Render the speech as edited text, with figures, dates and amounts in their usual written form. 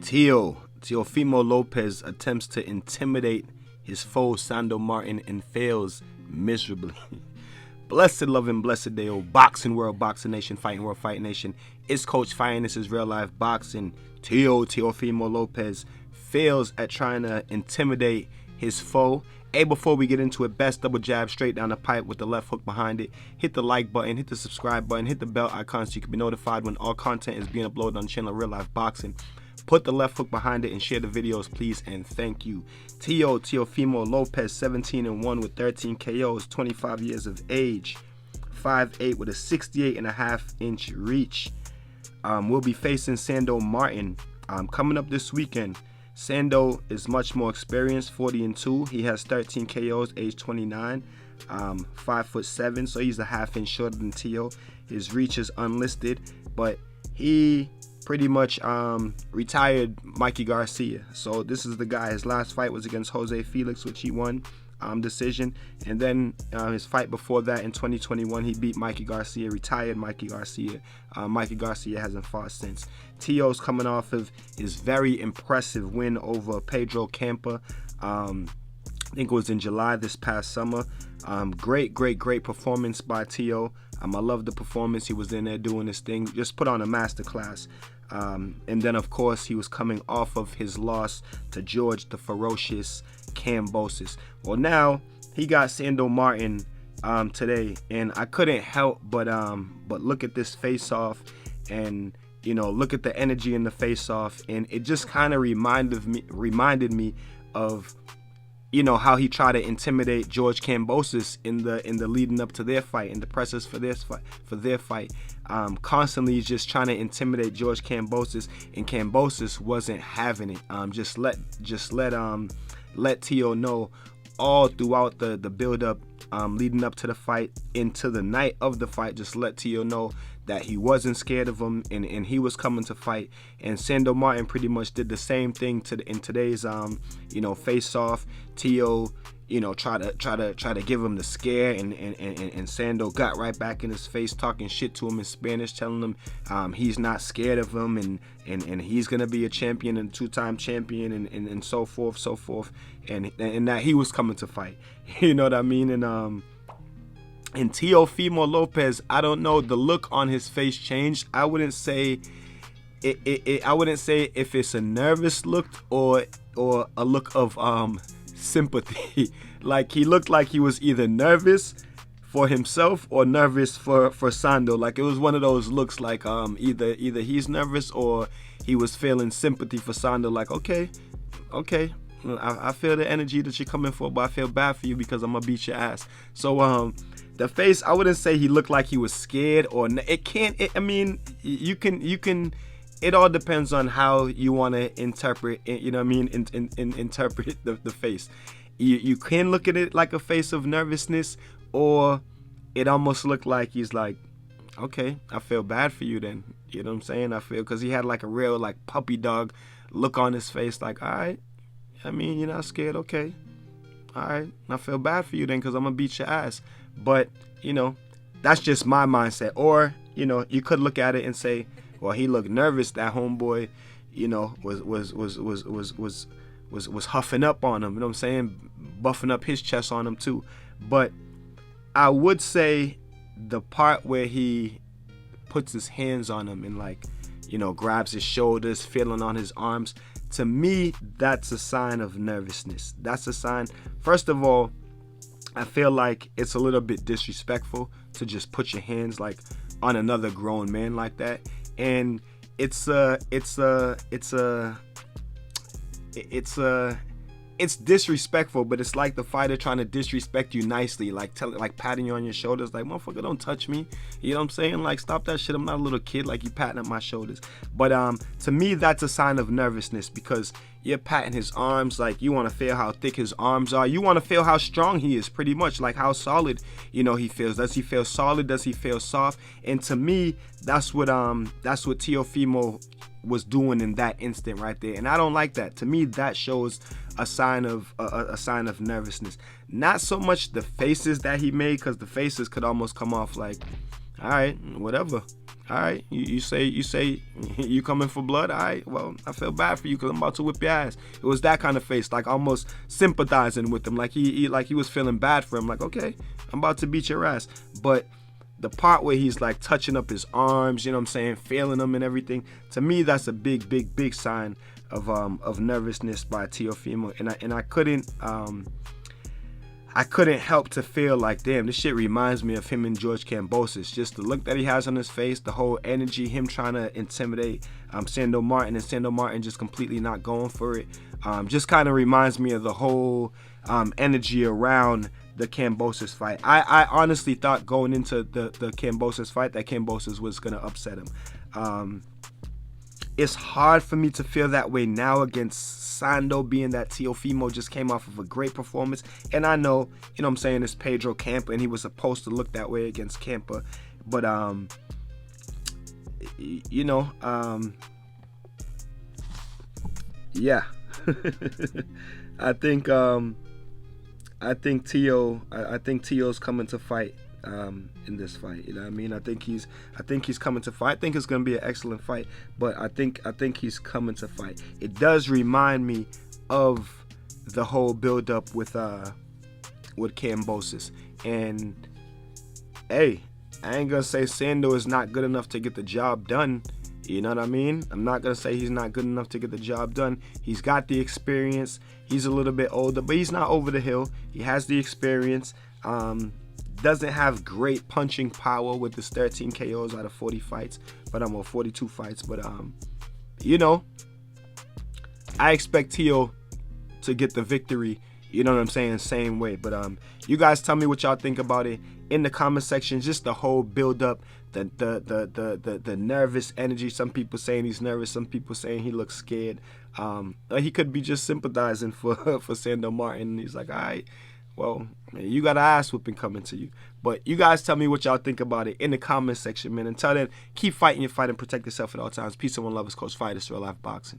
Teofimo Lopez attempts to intimidate his foe Sando Martin and fails miserably. Blessed love and blessed day, oh boxing world, boxing nation, fighting world, fighting nation. It's Coach Fire, this is real life boxing. Teofimo Lopez fails at trying to intimidate his foe. Hey, before we get into it, best double jab straight down the pipe with the left hook behind it. Hit the like button, hit the subscribe button, hit the bell icon so you can be notified when all content is being uploaded on the channel Real Life Boxing. Put the left hook behind it and share the videos, please, and thank you. Teofimo Lopez, 17-1 with 13 KOs, 25 years of age, 5'8" with a 68.5-inch reach. We'll be facing Sando Martin coming up this weekend. Sando is much more experienced, 40-2. He has 13 KOs, age 29, 5'7", so he's a half-inch shorter than Teo. His reach is unlisted, but he pretty much retired Mikey Garcia. So this is the guy. His last fight was against Jose Felix, which he won decision, and then his fight before that in 2021 he beat Mikey Garcia, retired Mikey Garcia. Mikey Garcia hasn't fought since. Teo's coming off of his very impressive win over Pedro Campa. I think it was in July this past summer. Great performance by Teo. I love the performance. He was in there doing his thing, just put on a masterclass. And then of course he was coming off of his loss to George the Ferocious Kambosos. Well, now he got Sando Martin today, and I couldn't help but look at this face-off, and look at the energy in the face-off, and it just kind of reminded me of how he tried to intimidate George Kambosos in the leading up to their fight, in the presses for their fight. Constantly just trying to intimidate George Kambosos, and Kambosos wasn't having it. Just let Teo know all throughout the build-up, leading up to the fight, into the night of the fight. Just let Teo know that he wasn't scared of him, and he was coming to fight. And Sando Martin pretty much did the same thing in today's face-off. Teo try to give him the scare, and Sando got right back in his face, talking shit to him in Spanish, telling him he's not scared of him, and he's gonna be a champion and two-time champion, and so forth, and that he was coming to fight. You know what I mean? And Teofimo Lopez, I don't know, the look on his face changed. I wouldn't say I wouldn't say if it's a nervous look or a look of sympathy. Like, he looked like he was either nervous for himself or nervous for Sando. Like, it was one of those looks, like either he's nervous or he was feeling sympathy for Sando. Like, okay, I feel the energy that you're coming for, but I feel bad for you because I'm gonna beat your ass. So the face, I wouldn't say he looked like he was scared, or I mean, you can. It all depends on how you want to interpret it, you know what I mean? Interpret the face. You can look at it like a face of nervousness, or it almost looked like he's like, okay, I feel bad for you then. You know what I'm saying? I feel, because he had like a real like puppy dog look on his face, like, all right, I mean, you're not scared, okay. All right, I feel bad for you then, because I'm going to beat your ass. But, that's just my mindset. Or, you could look at it and say, well, he looked nervous. That homeboy, was huffing up on him. You know what I'm saying? Buffing up his chest on him too. But I would say the part where he puts his hands on him and, like, grabs his shoulders, feeling on his arms, to me, that's a sign of nervousness. That's a sign. First of all, I feel like it's a little bit disrespectful to just put your hands like on another grown man like that. And it's disrespectful, but it's like the fighter trying to disrespect you nicely, like patting you on your shoulders, like, motherfucker, don't touch me. You know what I'm saying? Like, stop that shit. I'm not a little kid, like, you patting up my shoulders. But to me, that's a sign of nervousness, because you're patting his arms, like, you want to feel how thick his arms are. You want to feel how strong he is, pretty much, like how solid, he feels. Does he feel solid? Does he feel soft? And to me, that's what Teofimo was doing in that instant right there, and I don't like that. To me, that shows a sign of nervousness. Not so much the faces that he made, because the faces could almost come off like, all right, whatever. All right, you say you coming for blood. All right, well, I feel bad for you because I'm about to whip your ass. It was that kind of face, like almost sympathizing with him, like he was feeling bad for him. Like, okay, I'm about to beat your ass. But the part where he's like touching up his arms, you know what I'm saying, feeling them and everything, to me that's a big sign of nervousness by Teofimo, and I couldn't help to feel like, damn, this shit reminds me of him and George Kambosos. Just the look that he has on his face, the whole energy, him trying to intimidate Sando Martin, and Sando Martin just completely not going for it. Just kind of reminds me of the whole energy around the Kambosos fight. I honestly thought going into the Kambosos fight that Kambosos was going to upset him. It's hard for me to feel that way now against Sando, being that Teofimo just came off of a great performance. And I know, you know what I'm saying, it's Pedro Campa, and he was supposed to look that way against Campa. But, you know, yeah. I think Teo's coming to fight in this fight. You know what I mean? I think he's coming to fight. I think it's gonna be an excellent fight, but I think he's coming to fight. It does remind me of the whole build up with Kambosos. And hey, I ain't gonna say Sando is not good enough to get the job done. You know what I mean? I'm not gonna say he's not good enough to get the job done. He's got the experience. He's a little bit older, but he's not over the hill. He has the experience. Doesn't have great punching power with his 13 KOs out of 40 fights, but 42 fights. But you know, I expect Teo to get the victory. You know what I'm saying? Same way. But you guys tell me what y'all think about it in the comment section. Just the whole build up, the nervous energy. Some people saying he's nervous. Some people saying he looks scared. He could be just sympathizing for Sando Martin. He's like, all right, well, you got an ass whooping coming to you. But you guys tell me what y'all think about it in the comment section, man. Until then, keep fighting your fight and protect yourself at all times. Peace and one love. It's Coach Fight. It's Real Life Boxing.